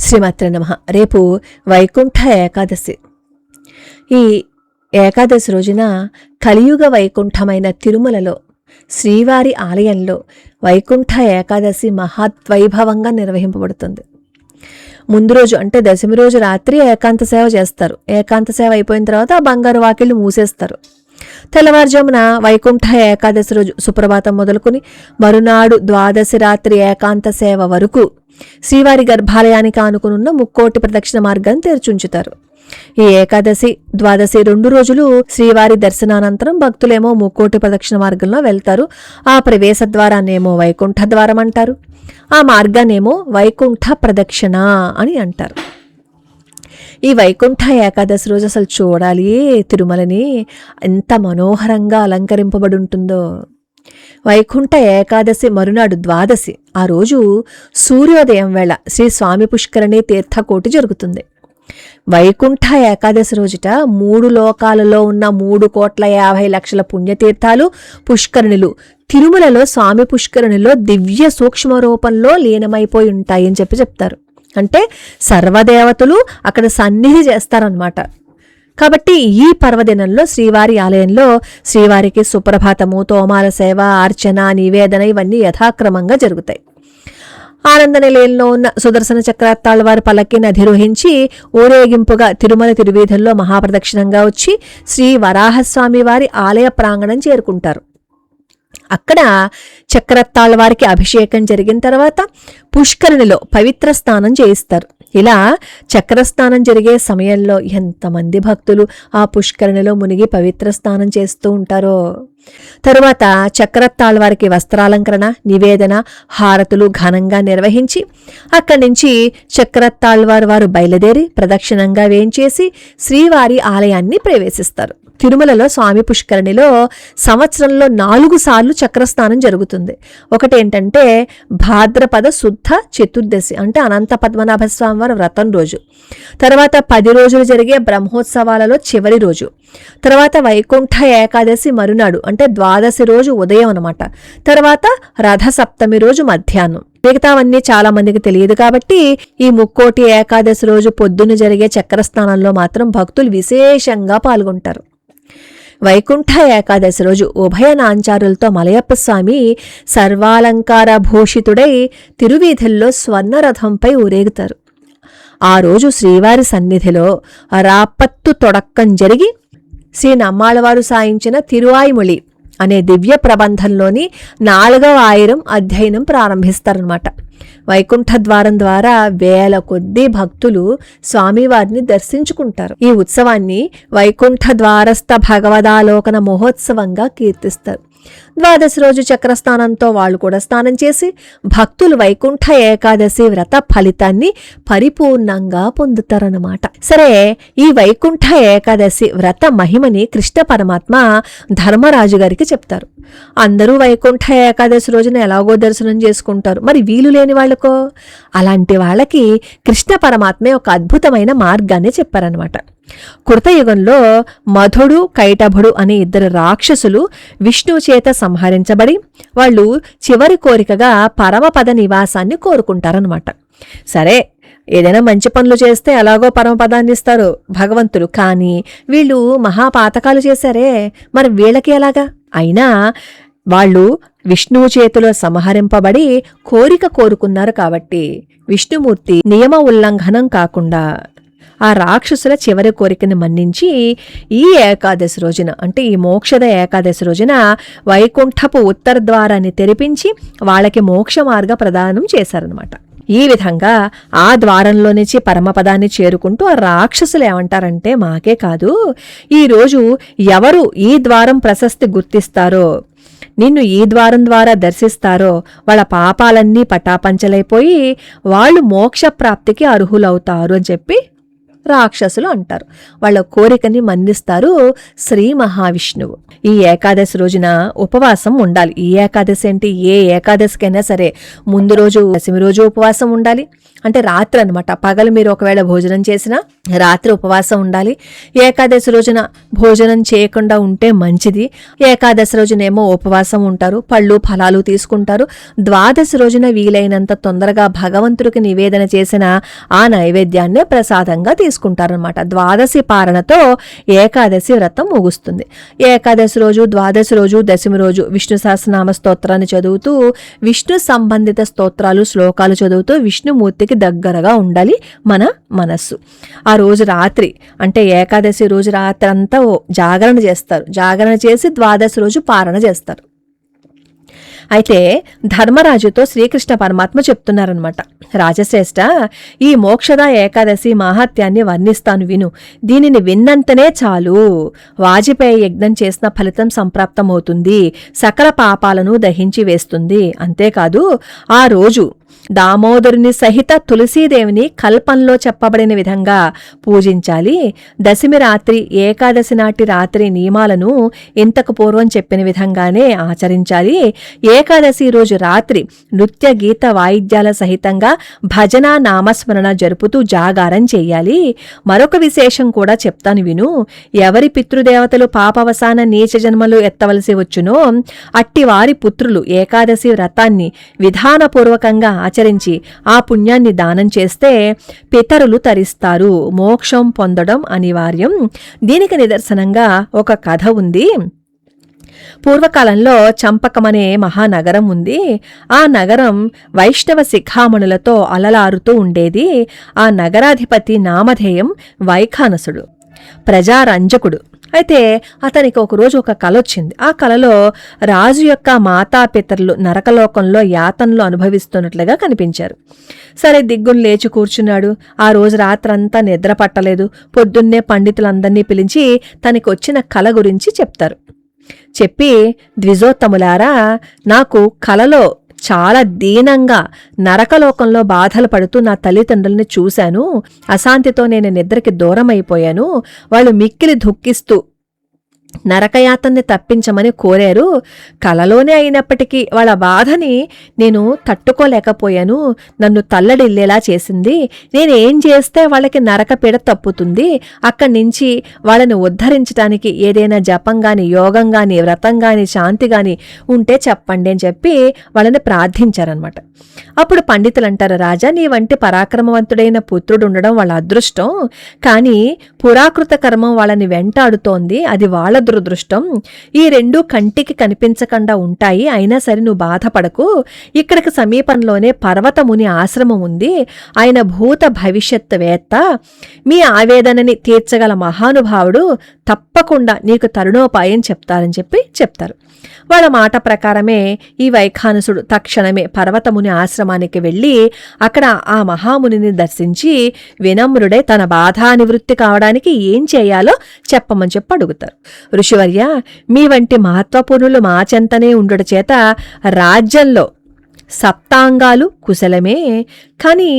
శ్రీమాత్రే నమః. రేపు వైకుంఠ ఏకాదశి. ఈ ఏకాదశి రోజున కలియుగ వైకుంఠమైన తిరుమలలో శ్రీవారి ఆలయంలో వైకుంఠ ఏకాదశి మహాద్వైభవంగా నిర్వహింపబడుతుంది. ముందు రోజు అంటే దశమి రోజు రాత్రి ఏకాంత సేవ చేస్తారు. ఏకాంత సేవ అయిపోయిన తర్వాత ఆ బంగారు వాకిళ్ళు మూసేస్తారు. తెల్లవారుజామున వైకుంఠ ఏకాదశి రోజు సుప్రభాతం మొదలుకొని మరునాడు ద్వాదశి రాత్రి ఏకాంత సేవ వరకు శ్రీవారి గర్భాలయానికి ఆనుకునున్న ముక్కోటి ప్రదక్షిణ మార్గాన్ని తెరచుంచుతారు. ఈ ఏకాదశి ద్వాదశి 2 రోజులు శ్రీవారి దర్శనానంతరం భక్తులేమో ముక్కోటి ప్రదక్షిణ మార్గంలో వెళ్తారు. ఆ ప్రవేశ ద్వారాన్నేమో వైకుంఠ ద్వారం అంటారు, ఆ మార్గాన్నేమో వైకుంఠ ప్రదక్షిణ అని అంటారు. ఈ వైకుంఠ ఏకాదశి రోజు అసలు చూడాలి తిరుమలని, ఎంత మనోహరంగా అలంకరింపబడి ఉంటుందో. వైకుంఠ ఏకాదశి మరునాడు ద్వాదశి, ఆ రోజు సూర్యోదయం వేళ శ్రీ స్వామి పుష్కరిణి తీర్థకోటి జరుగుతుంది. వైకుంఠ ఏకాదశి రోజుట 3 లోకాలలో ఉన్న 3,50,00,000 పుణ్యతీర్థాలు పుష్కరిణులు తిరుమలలో స్వామి పుష్కరిణిలో దివ్య సూక్ష్మ రూపంలో లీనమైపోయి ఉంటాయని చెప్తారు. అంటే సర్వదేవతలు అక్కడ సన్నిధి చేస్తారన్నమాట. కాబట్టి ఈ పర్వదినంలో శ్రీవారి ఆలయంలో శ్రీవారికి సుప్రభాతము, తోమాల సేవ, అర్చన, నివేదన ఇవన్నీ యథాక్రమంగా జరుగుతాయి. ఆనంద నిలయంలో ఉన్న సుదర్శన చక్రాత్తాళ్వారి పల్లకిని అధిరోహించి ఊరేగింపుగా తిరుమల తిరువీధుల్లో మహాప్రదక్షిణంగా వచ్చి శ్రీ వరాహస్వామి వారి ఆలయ ప్రాంగణం చేరుకుంటారు. అక్కడ చక్రత్తాళ్వారికి అభిషేకం జరిగిన తర్వాత పుష్కరిణిలో పవిత్ర స్నానం చేయిస్తారు. ఇలా చక్రస్నానం జరిగే సమయంలో ఎంతమంది భక్తులు ఆ పుష్కరిణిలో మునిగి పవిత్ర స్నానం చేస్తూ ఉంటారో. తరువాత చక్రత్తాళ్వారికి వస్త్రాలంకరణ, నివేదన, హారతులు ఘనంగా నిర్వహించి అక్కడి నుంచి చక్రత్తాళ్వారు వారు బయలుదేరి ప్రదక్షిణంగా వేంచేసి శ్రీవారి ఆలయాన్ని ప్రవేశిస్తారు. తిరుమలలో స్వామి పుష్కరిణిలో సంవత్సరంలో 4 సార్లు చక్రస్నానం జరుగుతుంది. ఒకటేంటంటే భాద్రపద శుద్ధ చతుర్దశి అంటే అనంత పద్మనాభ స్వామి వారి వ్రతం రోజు, తర్వాత 10 రోజులు జరిగే బ్రహ్మోత్సవాలలో చివరి రోజు, తర్వాత వైకుంఠ ఏకాదశి మరునాడు అంటే ద్వాదశి రోజు ఉదయం అనమాట, తర్వాత రథ సప్తమి రోజు మధ్యాహ్నం. మిగతావన్నీ చాలా మందికి తెలియదు కాబట్టి ఈ ముక్కోటి ఏకాదశి రోజు పొద్దున్న జరిగే చక్రస్నానంలో మాత్రం భక్తులు విశేషంగా పాల్గొంటారు. వైకుంఠ ఏకాదశి రోజు ఉభయ నాంచారులతో మలయప్ప స్వామి సర్వాలంకార భూషితుడై తిరువీధుల్లో స్వర్ణరథంపై ఊరేగుతారు. ఆ రోజు శ్రీవారి సన్నిధిలో రాపత్తు తొడక్కం జరిగి శ్రీ నమ్మాళ్ళవారు సాయించిన తిరువాయిమొళి అనే దివ్య ప్రబంధంలోని 4వ ఆయిరం అధ్యయనం ప్రారంభిస్తారనమాట. వైకుంఠ ద్వారం ద్వారా వేల కొద్దీ భక్తులు స్వామివారిని దర్శించుకుంటారు. ఈ ఉత్సవాన్ని వైకుంఠ ద్వారస్థ భగవదాలోకన మహోత్సవంగా కీర్తిస్తారు. ద్వాదశి రోజు చక్రస్నానంతో వాళ్ళు కూడా స్నానం చేసి భక్తులు వైకుంఠ ఏకాదశి వ్రత ఫలితాన్ని పరిపూర్ణంగా పొందుతారన్నమాట. సరే, ఈ వైకుంఠ ఏకాదశి వ్రత మహిమని కృష్ణ పరమాత్మ ధర్మరాజు గారికి చెప్తారు. అందరూ వైకుంఠ ఏకాదశి రోజున ఎలాగో దర్శనం చేసుకుంటారు, మరి వీలు లేని వాళ్ళకో? అలాంటి వాళ్ళకి కృష్ణ పరమాత్మే ఒక అద్భుతమైన మార్గాన్ని చెప్పారనమాట. కృతయుగంలో మధుడు, కైటభుడు అనే 2 రాక్షసులు విష్ణువు చేత సంహరించబడి వాళ్ళు చివరి కోరికగా పరమపద నివాసాన్ని కోరుకుంటారనమాట. సరే, ఏదైనా మంచి పనులు చేస్తే ఎలాగో పరమపదాన్ని ఇస్తారు భగవంతుడు, కానీ వీళ్ళు మహాపాతకాలు చేశారే, మరి వీళ్ళకి ఎలాగా? అయినా వాళ్ళు విష్ణువు చేతిలో సంహరింపబడి కోరిక కోరుకున్నారు కాబట్టి విష్ణుమూర్తి నియమ ఉల్లంఘనం కాకుండా ఆ రాక్షసుల చివరి కోరికను మన్నించి ఈ ఏకాదశి రోజున అంటే ఈ మోక్షద ఏకాదశి రోజున వైకుంఠపు ఉత్తర ద్వారాన్ని తెరిపించి వాళ్ళకి మోక్ష మార్గ ప్రదానం చేశారనమాట. ఈ విధంగా ఆ ద్వారంలో నుంచి పరమపదాన్ని చేరుకుంటూ ఆ రాక్షసులు ఏమంటారంటే, మాకే కాదు, ఈరోజు ఎవరు ఈ ద్వారం ప్రశస్తి గుర్తిస్తారో, నిన్ను ఈ ద్వారం ద్వారా దర్శిస్తారో వాళ్ళ పాపాలన్నీ పటాపంచలైపోయి వాళ్ళు మోక్ష ప్రాప్తికి అర్హులవుతారు అని చెప్పి రాక్షసులు అంటారు. వాళ్ళ కోరికని మన్నిస్తారు శ్రీ మహావిష్ణువు. ఈ ఏకాదశి రోజున ఉపవాసం ఉండాలి. ఈ ఏకాదశి ఏంటి, ఏ ఏకాదశికైనా సరే ముందు రోజు దశమి రోజు ఉపవాసం ఉండాలి, అంటే రాత్రి అనమాట. పగలు మీరు ఒకవేళ భోజనం చేసినా రాత్రి ఉపవాసం ఉండాలి. ఏకాదశి రోజున భోజనం చేయకుండా ఉంటే మంచిది. ఏకాదశి రోజునేమో ఉపవాసం ఉంటారు, పళ్ళు ఫలాలు తీసుకుంటారు. ద్వాదశి రోజున వీలైనంత తొందరగా భగవంతుడికి నివేదన చేసిన ఆ నైవేద్యాన్నే ప్రసాదంగా తీసుకుంటారనమాట. ద్వాదశి పారణతో ఏకాదశి వ్రతం ముగుస్తుంది. ఏకాదశి రోజు, ద్వాదశి రోజు, దశమి రోజు విష్ణు సహస్రనామ స్తోత్రాన్ని చదువుతూ, విష్ణు సంబంధిత స్తోత్రాలు శ్లోకాలు చదువుతూ విష్ణుమూర్తికి దగ్గరగా ఉండాలి మన మనస్సు. ఆ రోజు రాత్రి అంటే ఏకాదశి రోజు రాత్రి అంతా జాగరణ చేస్తారు. జాగరణ చేసి ద్వాదశి రోజు పారణ చేస్తారు. అయితే ధర్మరాజుతో శ్రీకృష్ణ పరమాత్మ చెప్తున్నారనమాట, రాజశ్రేష్ఠ, ఈ మోక్షద ఏకాదశి మహాత్యాన్ని వర్ణిస్తాను విను. దీనిని విన్నంతనే చాలు, వాజపేయి యజ్ఞం చేసిన ఫలితం సంప్రాప్తమవుతుంది, సకల పాపాలను దహించి వేస్తుంది. అంతేకాదు ఆ రోజు దామోదరుని సహిత తులసీదేవిని కల్పంలో చెప్పబడిన విధంగా పూజించాలి. దశమి రాత్రి, ఏకాదశి నాటి రాత్రి నియమాలను ఇంతకు పూర్వం చెప్పిన విధంగానే ఆచరించాలి. ఏకాదశి రోజు రాత్రి నృత్య గీత వాయిద్యాల సహితంగా భజన నామస్మరణ జరుపుతూ జాగారం చెయ్యాలి. మరొక విశేషం కూడా చెప్తాను విను. ఎవరి పితృదేవతలు పాపవసాన నీచ జన్మలు ఎత్తవలసి వచ్చునో అట్టివారి పుత్రులు ఏకాదశి వ్రతాన్ని విధానపూర్వకంగా ఆచరించి ఆ పుణ్యాన్ని దానం చేస్తే పితరులు తరిస్తారు, మోక్షం పొందడం అనివార్యం. దీనికి నిదర్శనంగా ఒక కథ ఉంది. పూర్వకాలంలో చంపకమనే మహానగరం ఉంది. ఆ నగరం వైష్ణవ శిఖామణులతో అలలారుతూ ఉండేది. ఆ నగరాధిపతి నామధేయం వైఖానసుడు, ప్రజారంజకుడు. అయితే అతనికి ఒకరోజు ఒక కల వచ్చింది. ఆ కలలో రాజు యొక్క మాతాపితరులు నరకలోకంలో యాతనలు అనుభవిస్తున్నట్లుగా కనిపించారు. సరే, దిగ్గును లేచి కూర్చున్నాడు. ఆ రోజు రాత్రంతా నిద్ర పట్టలేదు. పొద్దున్నే పండితులందరినీ పిలిచి తనకి వచ్చిన కల గురించి చెప్తారు. చెప్పి, ద్విజోత్తములారా, నాకు కలలో చాలా దీనంగా నరకలోకంలో బాధలు పడుతూ నా తల్లిదండ్రుల్ని చూశాను. అశాంతితో నేను నిద్రకి దూరమైపోయాను. వాళ్ళు మిక్కిలి దుఃఖిస్తూ నరకయాతన్ని తప్పించమని కోరారు. కలలోనే అయినప్పటికీ వాళ్ళ బాధని నేను తట్టుకోలేకపోయాను. నన్ను తల్లడిల్లేలా చేసింది. నేనేం చేస్తే వాళ్ళకి నరక పీడ తప్పుతుంది? అక్కడి నుంచి వాళ్ళని ఉద్ధరించడానికి ఏదైనా జపం గాని, యోగం గాని, వ్రతం గాని, శాంతి గాని ఉంటే చెప్పండి అని చెప్పి వాళ్ళని ప్రార్థించారనమాట. అప్పుడు పండితులు అంటారు, రాజా, నీ వంటి పరాక్రమవంతుడైన పుత్రుడు ఉండడం వాళ్ళ అదృష్టం. కానీ పురాకృత కర్మం వాళ్ళని వెంటాడుతోంది, అది వాళ్ళ దురదృష్టం. ఈ రెండూ కంటికి కనిపించకుండా ఉంటాయి. అయినా సరే నువ్వు బాధపడకు. ఇక్కడికి సమీపంలోనే పర్వతముని ఆశ్రమం ఉంది. ఆయన భూత భవిష్యత్ వేత్త. మీ ఆవేదనని తీర్చగల మహానుభావుడు. తప్పకుండా నీకు తరుణోపాయం చెప్తారని చెప్తారు. వాళ్ళ మాట ప్రకారమే ఈ వైఖానసుడు తక్షణమే పర్వతముని ఆశ్రమానికి వెళ్ళి అక్కడ ఆ మహామునిని దర్శించి వినమ్రుడే తన బాధా నివృత్తి కావడానికి ఏం చేయాలో చెప్పమని చెప్పి అడుగుతారు. ఋషివర్య, మీ వంటి మహత్వపూర్ణులు మా చెంతనే ఉండుట చేత రాజ్యంలో సప్తాంగాలు కుశలమే. కాని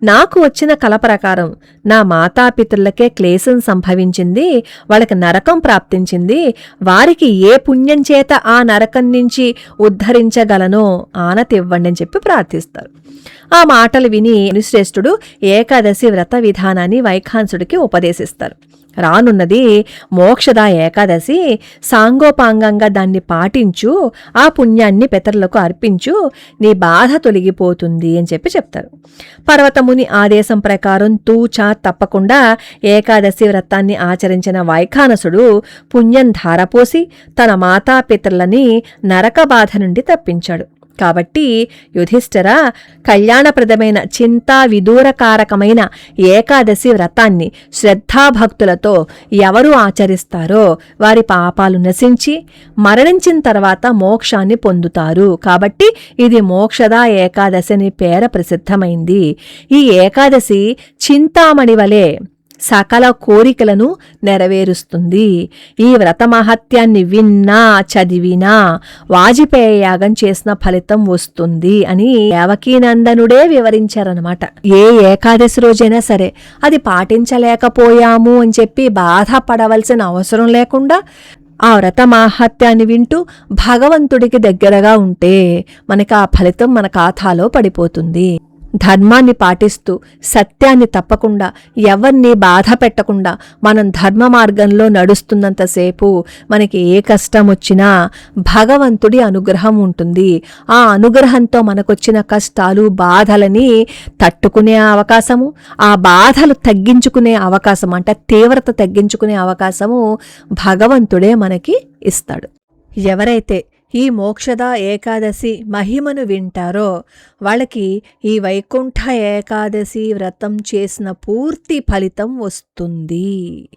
నాకు వచ్చిన కల ప్రకారం నా మాతాపితరులకే క్లేశం సంభవించింది, వాళ్ళకి నరకం ప్రాప్తించింది. వారికి ఏ పుణ్యం చేత ఆ నరకం నుంచి ఉద్ధరించగలనో ఆనతివ్వండి అని చెప్పి ప్రార్థిస్తారు. ఆ మాటలు విని మునిశ్రేష్ఠుడు ఏకాదశి వ్రత విధానాన్ని వైఖానసుడికి ఉపదేశిస్తారు. రానున్నది మోక్షద ఏకాదశి. సాంగోపాంగంగా దాన్ని పాటించు, ఆ పుణ్యాన్ని పితరులకు అర్పించు, నీ బాధ తొలగిపోతుంది అని చెప్పి చెప్తారు. పర్వతముని ఆదేశం ప్రకారం తూచా తప్పకుండా ఏకాదశి వ్రతాన్ని ఆచరించిన వైఖానసుడు పుణ్యం ధారపోసి తన మాతాపితరులని నరక బాధ నుండి తప్పించాడు. కాబట్టి యుధిష్ఠిర, కళ్యాణప్రదమైన చింతా విదూరకారకమైన ఏకాదశి వ్రతాన్ని శ్రద్ధాభక్తులతో ఎవరు ఆచరిస్తారో వారి పాపాలు నశించి మరణించిన తర్వాత మోక్షాన్ని పొందుతారు. కాబట్టి ఇది మోక్షద ఏకాదశి అని పేర ప్రసిద్ధమైంది. ఈ ఏకాదశి చింతామణి వలె సకల కోరికలను నెరవేరుస్తుంది. ఈ వ్రత మహత్యాన్ని విన్నా చదివినా వాజపేయ యాగం చేసిన ఫలితం వస్తుంది అని దేవకీనందనుడే వివరించారనమాట. ఏ ఏకాదశి రోజైనా సరే అది పాటించలేకపోయాము అని చెప్పి బాధపడవలసిన అవసరం లేకుండా ఆ వ్రత మాహాత్యాన్ని వింటూ భగవంతుడికి దగ్గరగా ఉంటే మనకి ఆ ఫలితం మన ఖాతాలో పడిపోతుంది. ధర్మాన్ని పాటిస్తూ సత్యాన్ని తప్పకుండా ఎవరిని బాధ పెట్టకుండా మనం ధర్మ మార్గంలో నడుస్తున్నంతసేపు మనకి ఏ కష్టం వచ్చినా భగవంతుడి అనుగ్రహం ఉంటుంది. ఆ అనుగ్రహంతో మనకొచ్చిన కష్టాలు బాధలని తట్టుకునే అవకాశము, ఆ బాధలు తగ్గించుకునే అవకాశం అంటే తీవ్రత తగ్గించుకునే అవకాశము భగవంతుడే మనకి ఇస్తాడు. ఎవరైతే ఈ మోక్షద ఏకాదశి మహిమను వింటారో వాళ్ళకి ఈ వైకుంఠ ఏకాదశి వ్రతం చేసిన పూర్తి ఫలితం వస్తుంది.